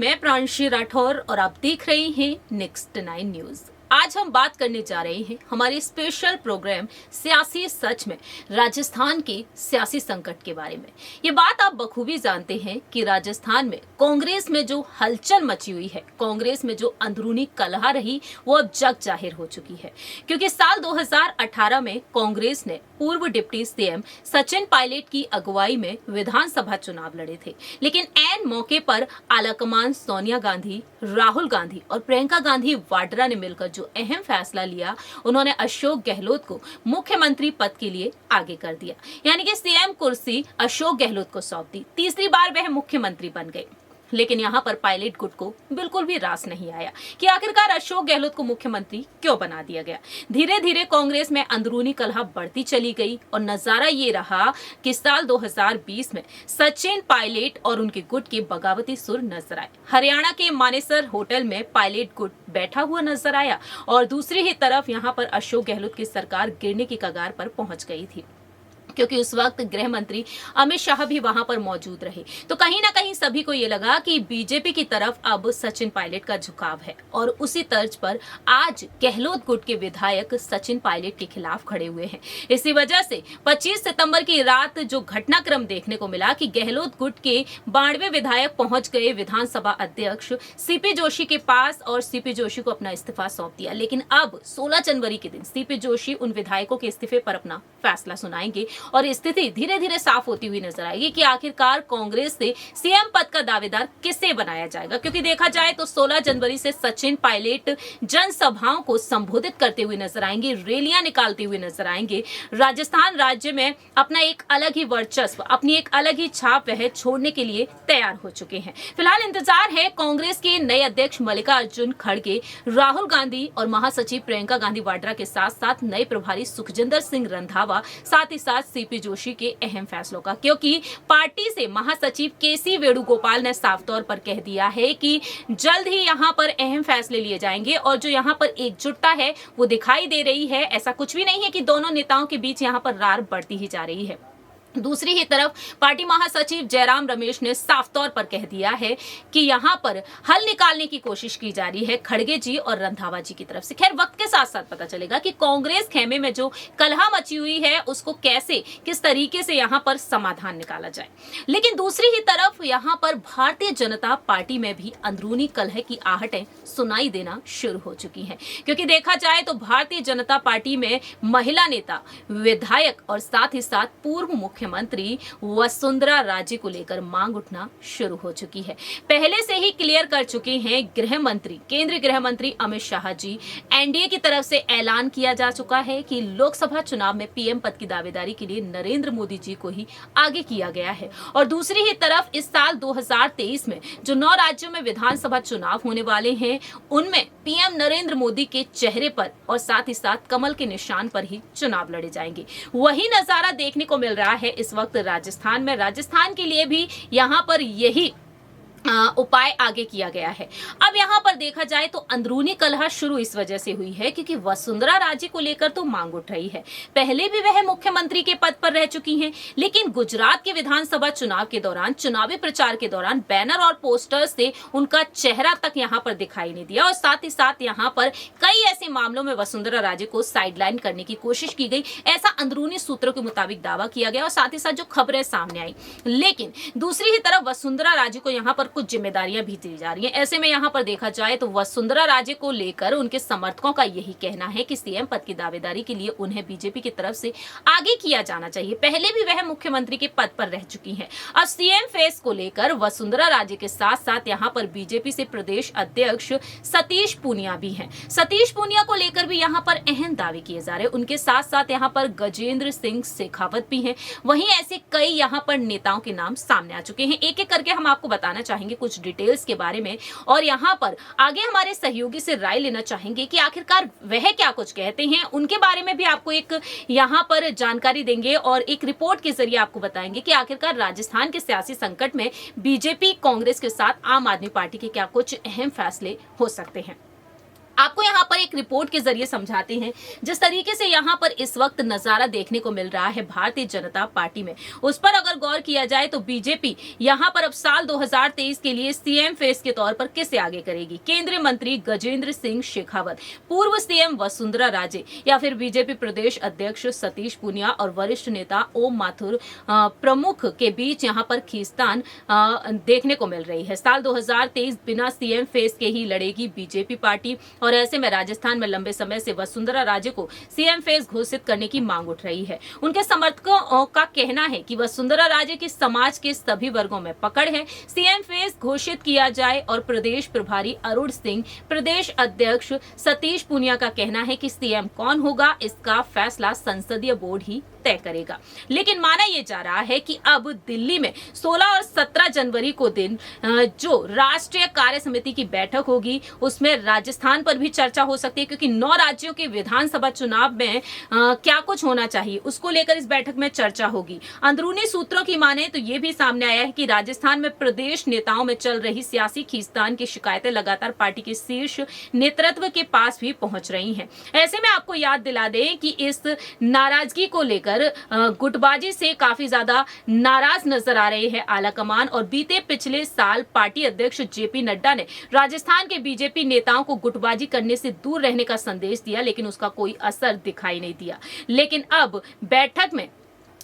मैं प्रांशी राठौर और आप देख रहे हैं नेक्स्ट 9 न्यूज। आज हम बात करने जा रहे हैं हमारे स्पेशल प्रोग्राम सियासी सच में राजस्थान के सियासी संकट के बारे में। ये बात आप बखूबी जानते हैं कि राजस्थान में कांग्रेस में जो हलचल मची हुई है, कांग्रेस में जो अंदरूनी कलह रही, वो अब जग जाहिर हो चुकी है। क्योंकि साल 2018 में कांग्रेस ने पूर्व डिप्टी सीएम सचिन पायलट की अगुवाई में विधानसभा चुनाव लड़े थे, लेकिन ऐन मौके पर आलाकमान सोनिया गांधी, राहुल गांधी और प्रियंका गांधी वाड्रा ने मिलकर जो अहम फैसला लिया, उन्होंने अशोक गहलोत को मुख्यमंत्री पद के लिए आगे कर दिया। यानी कि सीएम कुर्सी अशोक गहलोत को सौंप दी। तीसरी बार वह मुख्यमंत्री बन गए। लेकिन यहाँ पर पायलट गुट को बिल्कुल भी रास नहीं आया कि आखिरकार अशोक गहलोत को मुख्यमंत्री क्यों बना दिया गया। धीरे धीरे कांग्रेस में अंदरूनी कलह बढ़ती चली गई और नजारा ये रहा कि साल 2020 में सचिन पायलट और उनके गुट के बगावती सुर नजर आए। हरियाणा के मानेसर होटल में पायलट गुट बैठा हुआ नजर आया और दूसरी ही तरफ यहाँ पर अशोक गहलोत की सरकार गिरने की कगार पर पहुंच गई थी, क्योंकि उस वक्त गृह मंत्री अमित शाह भी वहां पर मौजूद रहे। तो कहीं ना कहीं सभी को ये लगा कि बीजेपी की तरफ अब सचिन पायलट का झुकाव है और उसी तर्ज पर आज गहलोत गुट के विधायक सचिन पायलट के खिलाफ खड़े हुए हैं। इसी वजह से 25 सितंबर की रात जो घटनाक्रम देखने को मिला कि गहलोत गुट के 92 विधायक पहुंच गए विधानसभा अध्यक्ष सीपी जोशी के पास और सीपी जोशी को अपना इस्तीफा सौंप दिया। लेकिन अब 16 जनवरी के दिन सीपी जोशी उन विधायकों के इस्तीफे पर अपना फैसला सुनाएंगे और स्थिति धीरे धीरे साफ होती हुई नजर आएगी कि आखिरकार कांग्रेस से सीएम पद का दावेदार किसे बनाया जाएगा। क्योंकि देखा जाए तो 16 जनवरी से सचिन पायलट जनसभाओं को संबोधित करते हुए नजर आएंगे, रैलियां निकालते हुए नजर आएंगे। राजस्थान राज्य में अपना एक अलग ही वर्चस्व, अपनी एक अलग ही छाप वह छोड़ने के लिए तैयार हो चुके हैं। फिलहाल इंतजार है कांग्रेस के नए अध्यक्ष मल्लिकार्जुन खड़गे, राहुल गांधी और महासचिव प्रियंका गांधी वाड्रा के साथ साथ नए प्रभारी सुखजिंदर सिंह रंधावा, साथ ही साथ सीपी जोशी के अहम फैसलों का। क्योंकि पार्टी से महासचिव केसी वेणुगोपाल ने साफ तौर पर कह दिया है कि जल्द ही यहां पर अहम फैसले लिए जाएंगे और जो यहां पर एकजुटता है वो दिखाई दे रही है। ऐसा कुछ भी नहीं है कि दोनों नेताओं के बीच यहां पर रार बढ़ती ही जा रही है। दूसरी ही तरफ पार्टी महासचिव जयराम रमेश ने साफ तौर पर कह दिया है कि यहां पर हल निकालने की कोशिश की जा रही है खड़गे जी और रंधावा जी की तरफ से। खैर, वक्त के साथ साथ पता चलेगा कि कांग्रेस खेमे में जो कलह मची हुई है उसको कैसे, किस तरीके से यहां पर समाधान निकाला जाए। लेकिन दूसरी ही तरफ यहां पर भारतीय जनता पार्टी में भी अंदरूनी कलह की आहटें सुनाई देना शुरू हो चुकी हैं। क्योंकि देखा जाए तो भारतीय जनता पार्टी में महिला नेता, विधायक और साथ ही साथ पूर्व मुख्यमंत्री वसुंधरा राजे को लेकर मांग उठना शुरू हो चुकी है। पहले से ही क्लियर कर चुके हैं गृह मंत्री, केंद्रीय गृह मंत्री अमित शाह जी। एनडीए की तरफ से ऐलान किया जा चुका है कि लोकसभा चुनाव में पीएम पद की दावेदारी के लिए नरेंद्र मोदी जी को ही आगे किया गया है। और दूसरी ही तरफ इस साल 2023 में जो 9 राज्यों में विधानसभा चुनाव होने वाले हैं, उनमें पीएम नरेंद्र मोदी के चेहरे पर और साथ ही साथ कमल के निशान पर ही चुनाव लड़े जाएंगे। वही नजारा देखने को मिल रहा है इस वक्त राजस्थान में। राजस्थान के लिए भी यहां पर यही उपाय आगे किया गया है। अब यहां पर देखा जाए तो अंदरूनी कलह शुरू इस वजह से हुई है क्योंकि वसुंधरा राजे को लेकर तो मांग उठ रही है। पहले भी वह मुख्यमंत्री के पद पर रह चुकी हैं, लेकिन गुजरात के विधानसभा चुनाव के दौरान, चुनावी प्रचार के दौरान बैनर और पोस्टर से उनका चेहरा तक यहां पर दिखाई नहीं दिया और साथ ही साथ यहां पर कई ऐसे मामलों में वसुंधरा राजे को साइडलाइन करने की कोशिश की गई। ऐसा अंदरूनी सूत्रों के मुताबिक दावा किया गया और साथ ही साथ जो खबरें सामने आई। लेकिन दूसरी ही तरफ वसुंधरा राजे को यहां पर कुछ जिम्मेदारियां भी दी जा रही हैं। ऐसे में यहां पर देखा जाए तो वसुंधरा राजे को लेकर उनके समर्थकों का यही कहना है कि सीएम पद की दावेदारी के लिए उन्हें बीजेपी की तरफ से आगे किया जाना चाहिए। पहले भी वह मुख्यमंत्री के पद पर रह चुकी हैं। अब सीएम फेस को लेकर वसुंधरा राजे के साथ साथ यहां पर बीजेपी से प्रदेश अध्यक्ष सतीश पूनिया भी हैं। सतीश पूनिया को लेकर भी यहां पर अहम दावे किए जा रहे हैं। उनके साथ साथ यहां पर गजेंद्र सिंह शेखावत भी हैं। वहीं ऐसे कई यहां पर नेताओं के नाम सामने आ चुके हैं। एक एक करके हम आपको बताना चाहेंगे कुछ डिटेल्स के बारे में और यहां पर आगे हमारे सहयोगी से राय लेना चाहेंगे कि आखिरकार वह क्या कुछ कहते हैं। उनके बारे में भी आपको एक यहां पर जानकारी देंगे और एक रिपोर्ट के जरिए आपको बताएंगे कि आखिरकार राजस्थान के सियासी संकट में बीजेपी कांग्रेस के साथ आम आदमी पार्टी के क्या कुछ अहम फैसले हो सकते हैं। आपको यहाँ पर एक एक रिपोर्ट के जरिए समझाते हैं। जिस तरीके से यहाँ पर इस वक्त नजारा देखने को मिल रहा है भारतीय जनता पार्टी में, उस पर अगर गौर किया जाए तो बीजेपी यहाँ पर अब साल 2023 के लिए सीएम फेस के तौर पर किसे आगे करेगी? केंद्रीय मंत्री गजेंद्र सिंह शेखावत, पूर्व सीएम वसुंधरा राजे, या फिर बीजेपी प्रदेश अध्यक्ष सतीश पूनिया और वरिष्ठ नेता ओम माथुर प्रमुख के बीच यहाँ पर खींचतान देखने को मिल रही है। साल 2023 बिना सीएम फेस के ही लड़ेगी बीजेपी पार्टी, और ऐसे में राजस्थान में लंबे समय से वसुंधरा राजे को सीएम फेस घोषित करने की मांग उठ रही है। उनके समर्थकों का कहना है कि वसुंधरा राजे की समाज के सभी वर्गों में पकड़ है, सीएम फेस घोषित किया जाए। और प्रदेश प्रभारी अरुण सिंह, प्रदेश अध्यक्ष सतीश पूनिया का कहना है कि सीएम कौन होगा इसका फैसला संसदीय बोर्ड ही तय करेगा। लेकिन माना यह जा रहा है कि अब दिल्ली में 16 और 17 जनवरी को दिन जो राष्ट्रीय कार्य समिति की बैठक होगी उसमें राजस्थान पर भी चर्चा हो सकती है, क्योंकि 9 राज्यों के विधानसभा चुनाव में क्या कुछ होना चाहिए उसको लेकर इस बैठक में चर्चा होगी। अंदरूनी सूत्रों की माने तो यह भी सामने आया है कि राजस्थान में प्रदेश नेताओं में चल रही सियासी खींचतान की शिकायतें लगातार पार्टी के शीर्ष नेतृत्व के पास भी पहुंच रही हैं। ऐसे में आपको याद दिला दें कि इस नाराजगी को लेकर गुटबाजी से काफी ज्यादा नाराज नजर आ रहे हैं आलाकमान, और बीते पिछले साल पार्टी अध्यक्ष जेपी नड्डा ने राजस्थान के बीजेपी नेताओं को गुटबाजी करने से दूर रहने का संदेश दिया, लेकिन उसका कोई असर दिखाई नहीं दिया। लेकिन अब बैठक में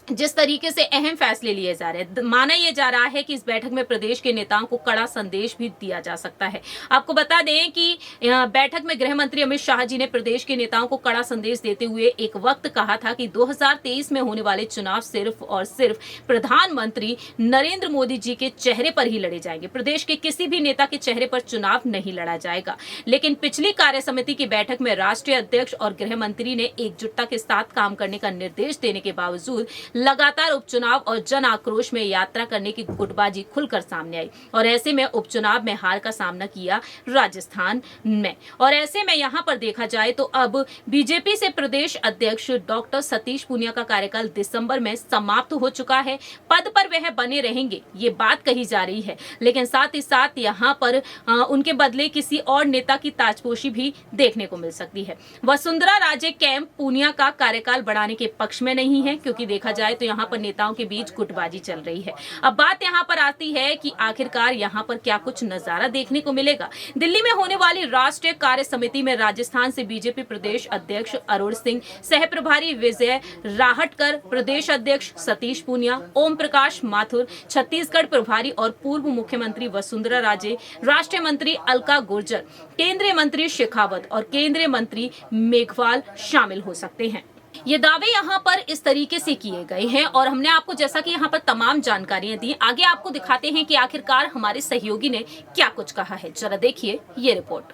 जिस तरीके से अहम फैसले लिए जा रहे हैं, माना यह जा रहा है कि इस बैठक में प्रदेश के नेताओं को कड़ा संदेश भी दिया जा सकता है। आपको बता दें कि बैठक में गृह मंत्री अमित शाह जी ने प्रदेश के नेताओं को कड़ा संदेश देते हुए एक वक्त कहा था कि 2023 में होने वाले चुनाव सिर्फ और सिर्फ प्रधानमंत्री नरेंद्र मोदी जी के चेहरे पर ही लड़े जाएंगे, प्रदेश के किसी भी नेता के चेहरे पर चुनाव नहीं लड़ा जाएगा। लेकिन पिछली कार्य समिति की बैठक में राष्ट्रीय अध्यक्ष और गृह मंत्री ने एकजुटता के साथ काम करने का निर्देश देने के बावजूद लगातार उपचुनाव और जन आक्रोश में यात्रा करने की गुटबाजी खुलकर सामने आई, और ऐसे में उपचुनाव में हार का सामना किया राजस्थान में। और ऐसे में यहां पर देखा जाए तो अब बीजेपी से प्रदेश अध्यक्ष डॉक्टर सतीश पूनिया का कार्यकाल दिसंबर में समाप्त हो चुका है। पद पर वह बने रहेंगे ये बात कही जा रही है, लेकिन साथ ही साथ यहां पर उनके बदले किसी और नेता की ताजपोशी भी देखने को मिल सकती है। वसुंधरा राजे कैंप पूनिया का कार्यकाल बढ़ाने के पक्ष में नहीं है, क्योंकि देखा जाए तो यहाँ पर नेताओं के बीच गुटबाजी चल रही है। अब बात यहाँ पर आती है कि आखिरकार यहाँ पर क्या कुछ नजारा देखने को मिलेगा। दिल्ली में होने वाली राष्ट्रीय कार्य समिति में राजस्थान से बीजेपी प्रदेश अध्यक्ष अरुण सिंह, सह प्रभारी विजय राहटकर, प्रदेश अध्यक्ष सतीश पूनिया, ओम प्रकाश माथुर, छत्तीसगढ़ प्रभारी और पूर्व मुख्यमंत्री वसुंधरा राजे, राष्ट्रीय मंत्री अलका गुर्जर, केंद्रीय मंत्री शेखावत और केंद्रीय मंत्री मेघवाल शामिल हो सकते हैं। ये दावे यहाँ पर इस तरीके से किए गए हैं, और हमने आपको जैसा कि यहाँ पर तमाम जानकारियां दी, आगे आपको दिखाते हैं कि आखिरकार हमारे सहयोगी ने क्या कुछ कहा है। जरा देखिए ये रिपोर्ट।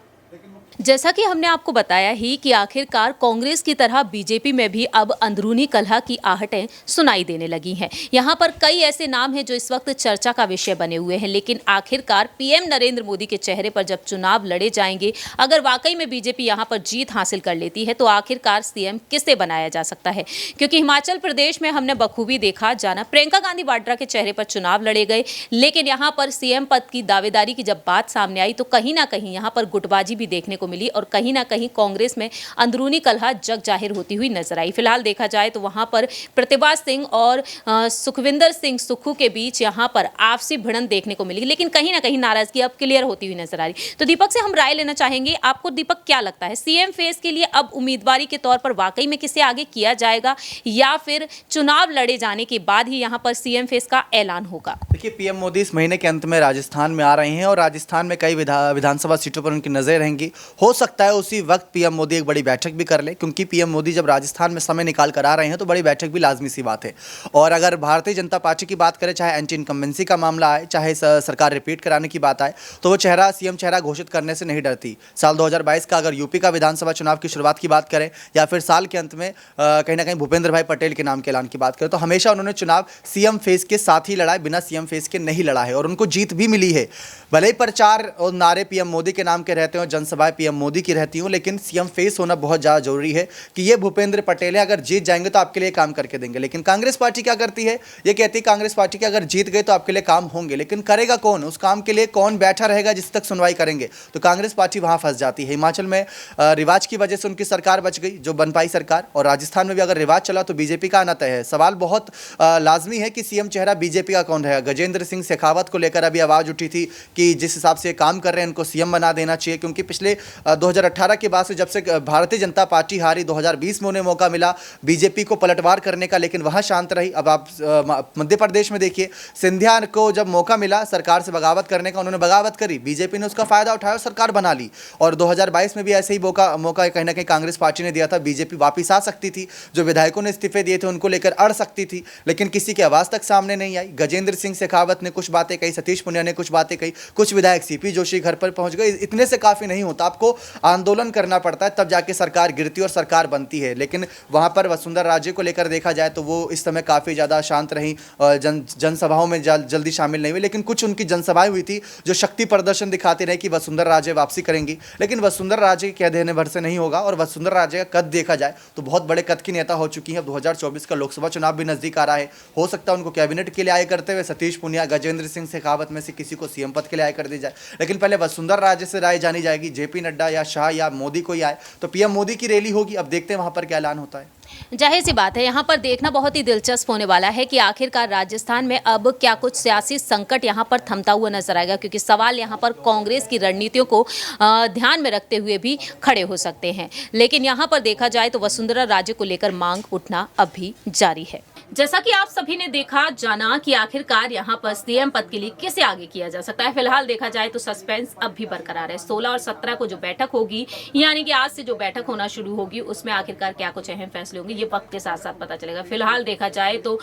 जैसा कि हमने आपको बताया ही कि आखिरकार कांग्रेस की तरह बीजेपी में भी अब अंदरूनी कलह की आहटें सुनाई देने लगी हैं। यहाँ पर कई ऐसे नाम हैं जो इस वक्त चर्चा का विषय बने हुए हैं, लेकिन आखिरकार पीएम नरेंद्र मोदी के चेहरे पर जब चुनाव लड़े जाएंगे, अगर वाकई में बीजेपी यहाँ पर जीत हासिल कर लेती है तो आखिरकार सीएम किसे बनाया जा सकता है? क्योंकि हिमाचल प्रदेश में हमने बखूबी देखा जाना प्रियंका गांधी वाड्रा के चेहरे पर चुनाव लड़े गए, लेकिन यहाँ पर सीएम पद की दावेदारी की जब बात सामने आई तो कहीं ना कहीं यहाँ पर गुटबाजी भी देखने को मिली, और कहीं ना कहीं कांग्रेस में अंदरूनी कलह जग जाहिर होती हुई नजर आई। फिलहाल देखा जाए तो वहां पर प्रतिभा सिंह और सुखविंदर सिंह सुक्खू के बीच यहां पर आपसी भिड़ंत देखने को मिली, लेकिन कहीं ना कहीं नाराजगी अब क्लियर होती हुई नजर आ रही। तो दीपक से हम राय लेना चाहेंगे, आपको दीपक क्या लगता है, सीएम फेस के लिए अब उम्मीदवारी के तौर पर वाकई में किसे आगे किया जाएगा, या फिर चुनाव लड़े जाने के बाद ही यहां पर सीएम फेस का ऐलान होगा? देखिए, पीएम मोदी इस महीने के अंत में राजस्थान में आ रहे हैं, और राजस्थान में कई विधानसभा सीटों पर उनकी नजर रहेंगी। हो सकता है उसी वक्त पीएम मोदी एक बड़ी बैठक भी कर ले, क्योंकि पीएम मोदी जब राजस्थान में समय निकाल कर आ रहे हैं तो बड़ी बैठक भी लाजमी सी बात है। और अगर भारतीय जनता पार्टी की बात करें, चाहे एंटी इनकम्बेंसी का मामला आए, चाहे सरकार रिपीट कराने की बात आए, तो वो चेहरा सीएम चेहरा घोषित करने से नहीं डरती। साल 2022 का अगर यूपी का विधानसभा चुनाव की शुरुआत की बात करें, या फिर साल के अंत में कहीं ना कहीं भूपेंद्र भाई पटेल के नाम के ऐलान की बात करें, तो हमेशा उन्होंने चुनाव सीएम फेस के साथ ही लड़ा है, बिना सीएम फेस के नहीं लड़ा है, और उनको जीत भी मिली है। भले ही प्रचार और नारे पीएम मोदी के नाम के रहते हो, जनसभाएं पीएम मोदी की रहती हूँ, लेकिन सीएम फेस होना बहुत ज़्यादा जरूरी है कि ये भूपेंद्र पटेल है, अगर जीत जाएंगे तो आपके लिए काम करके देंगे। लेकिन कांग्रेस पार्टी क्या करती है, ये कहती है कांग्रेस पार्टी कि अगर जीत गए तो आपके लिए काम होंगे, लेकिन करेगा कौन, उस काम के लिए कौन बैठा रहेगा जिस तक सुनवाई करेंगे, तो कांग्रेस पार्टी वहाँ फंस जाती है। हिमाचल में रिवाज की वजह से उनकी सरकार बच गई, जो बन पाई सरकार, और राजस्थान में भी अगर रिवाज चला तो बीजेपी का आना तय है। सवाल बहुत लाजमी है कि सीएम चेहरा बीजेपी का कौन रहेगा। गजेंद्र सिंह शेखावत को लेकर अभी आवाज़ उठी थी कि जिस हिसाब से काम कर रहे हैं उनको सीएम बना देना चाहिए, क्योंकि पिछले 2018 के बाद से जब से भारतीय जनता पार्टी हारी, 2020 में उन्हें मौका मिला बीजेपी को पलटवार करने का, लेकिन वहाँ शांत रही। अब आप मध्य प्रदेश में देखिए, सिंधिया को जब मौका मिला सरकार से बगावत करने का, उन्होंने बगावत करी, बीजेपी ने उसका फायदा उठाया और सरकार बना ली। और 2022 में भी ऐसे ही मौका कहीं ना कहीं कांग्रेस पार्टी ने दिया था, बीजेपी वापस आ सकती थी, जो विधायकों ने इस्तीफे दिए थे उनको लेकर अड़ सकती थी, लेकिन किसी की आवाज़ तक सामने नहीं आई। गजेंद्र सिंह शेखावत ने कुछ बातें कही, सतीश पुनिया ने कुछ बातें कही, कुछ विधायक सीपी जोशी घर पर पहुंच गए। इतने से काफ़ी नहीं होता, आपको आंदोलन करना पड़ता है, तब जाके सरकार गिरती और सरकार बनती है। लेकिन वहाँ पर वसुंधरा राजे को लेकर देखा जाए तो वो इस समय काफ़ी ज़्यादा शांत रही, जनसभाओं में जल्दी शामिल नहीं हुई, लेकिन कुछ उनकी जनसभाएं हुई थी जो शक्ति प्रदर्शन दिखाती रहे कि वसुंधरा राजे वापसी करेंगी, लेकिन वसुंधरा राजे के कह देने भर से नहीं होगा। और वसुंधरा राजे का कद देखा जाए तो बहुत बड़े कद की नेता हो चुकी हैं। अब 2024 का लोकसभा चुनाव भी नजदीक आ रहा है, हो सकता है उनको कैबिनेट के लिए आए करते हुए सतीश पुनिया, गजेंद्र सिंह शेखावत में से किसी को सीएम पद के लिए आए कर दी जाए, लेकिन पहले वसुंधरा राजे से राय जानी जाएगी। जेपी नड्डा या शाह या मोदी कोई आए तो पीएम मोदी की रैली होगी। अब देखते हैं वहां पर क्या ऐलान होता है। जाहिर सी बात है, यहाँ पर देखना बहुत ही दिलचस्प होने वाला है कि आखिरकार राजस्थान में अब क्या कुछ सियासी संकट यहाँ पर थमता हुआ नजर आएगा, क्योंकि सवाल यहाँ पर कांग्रेस की रणनीतियों को ध्यान में रखते हुए भी खड़े हो सकते हैं। लेकिन यहाँ पर देखा जाए तो वसुंधरा राजे को लेकर मांग उठना अब भी जारी है। जैसा कि आप सभी ने देखा जाना कि आखिरकार यहाँ पर सीएम पद के लिए किसे आगे किया जा सकता है। फिलहाल देखा जाए तो सस्पेंस अब भी बरकरार है। 16 और 17 को जो बैठक होगी, यानी कि आज से जो बैठक होना शुरू होगी, उसमें आखिरकार क्या कुछ अहम फैसले होंगे ये वक्त के साथ साथ पता चलेगा। फिलहाल देखा जाए तो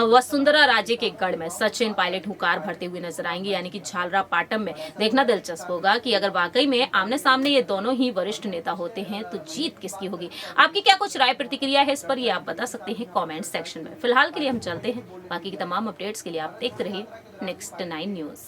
वसुंधरा राजे के गढ़ में सचिन पायलट हुंकार भरते हुए नजर आएंगे, यानी कि झालरा पाटम में। देखना दिलचस्प होगा कि अगर वाकई में आमने सामने ये दोनों ही वरिष्ठ नेता होते हैं तो जीत किसकी होगी। आपकी क्या कुछ राय प्रतिक्रिया है इस पर, ये आप बता सकते हैं कमेंट सेक्शन में। फिलहाल के लिए हम चलते हैं, बाकी की तमाम अपडेट्स के लिए आप देखते रहिए नेक्स्ट 9 न्यूज।